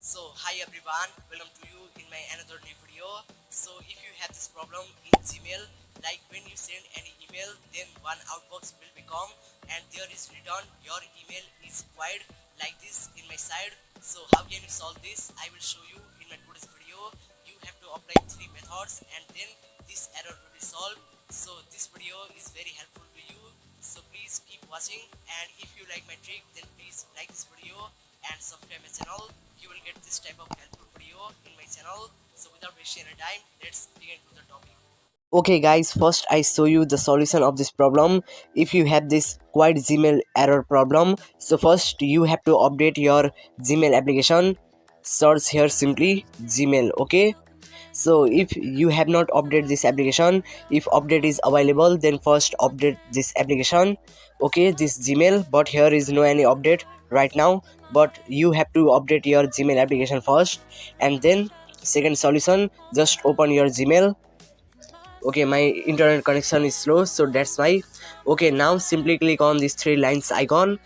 Hi everyone, welcome to you in my another new video. So if you have this problem in Gmail, like when you send any email, then one outbox will become and there is written your email is quiet like this in my side. So how can you solve this? I will show you in my today's video. You have to apply 3 methods and then this error will be solved. So this video is very helpful to you. So please keep watching, and if you like my trick, then please like this video and subscribe my channel. You will get this type of helpful video in my channel. So without wasting any time, let's begin to the topic. Okay guys, first I show you the solution of this problem. If you have this quite Gmail error problem, so first you have to update your Gmail application. Search here simply Gmail. Okay, so if you have not updated this application, if update is available, then first update this application. Okay, this Gmail, but here is no any update right now, but you have to update your Gmail application first, and then second solution, just open your Gmail. Okay, my internet connection is slow, so that's why. Okay, now simply click on this 3 lines icon,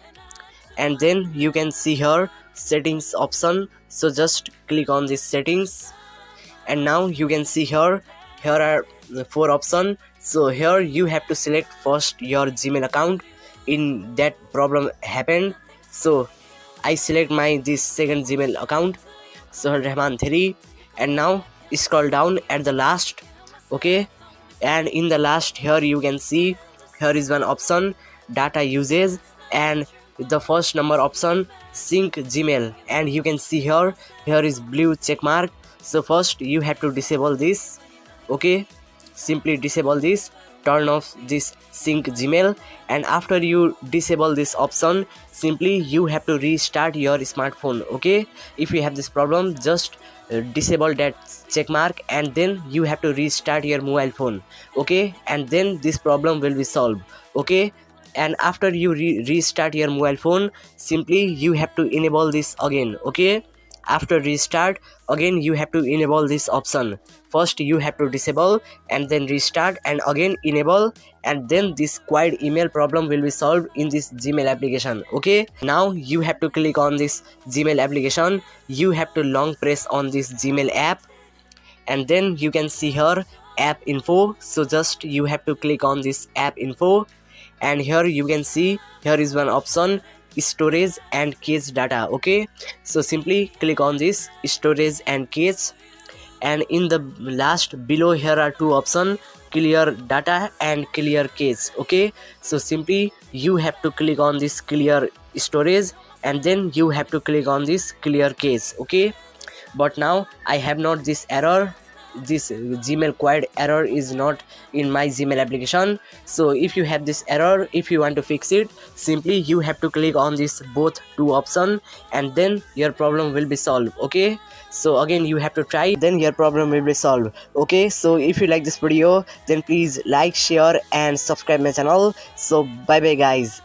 and then you can see here settings option, so just click on this settings, and now you can see here are the 4 options. So here you have to select first your Gmail account in that problem happened. So I select my this second Gmail account, so Rahman 3, and now scroll down at the last. Okay, and in the last here you can see here is one option, data usage, and the first number option, sync Gmail, and you can see here is blue check mark. So first you have to disable this. Okay, simply disable this, turn off this sync Gmail, and after you disable this option, simply you have to restart your smartphone. Okay, if you have this problem, just disable that check mark, and then you have to restart your mobile phone. Okay, and then this problem will be solved. Okay, and after you restart your mobile phone, simply you have to enable this again. Okay, after restart again you have to enable this option. First you have to disable and then restart and again enable, and then this quiet email problem will be solved in this Gmail application. Okay, now you have to click on this Gmail application. You have to long press on this Gmail app, and then you can see here app info. So just you have to click on this app info, and here you can see here is one option, storage and cache data. Okay, so simply click on this storage and cache, and in the last below here are 2 options, clear data and clear cache. Okay, so simply you have to click on this clear storage, and then you have to click on this clear cache. Okay, but now I have not this error, this Gmail quiet error is not in my Gmail application. So if you have this error, if you want to fix it, simply you have to click on this both 2 options, and then your problem will be solved. Okay, so again you have to try, then your problem will be solved. Okay, so if you like this video, then please like, share and subscribe my channel. So bye bye guys.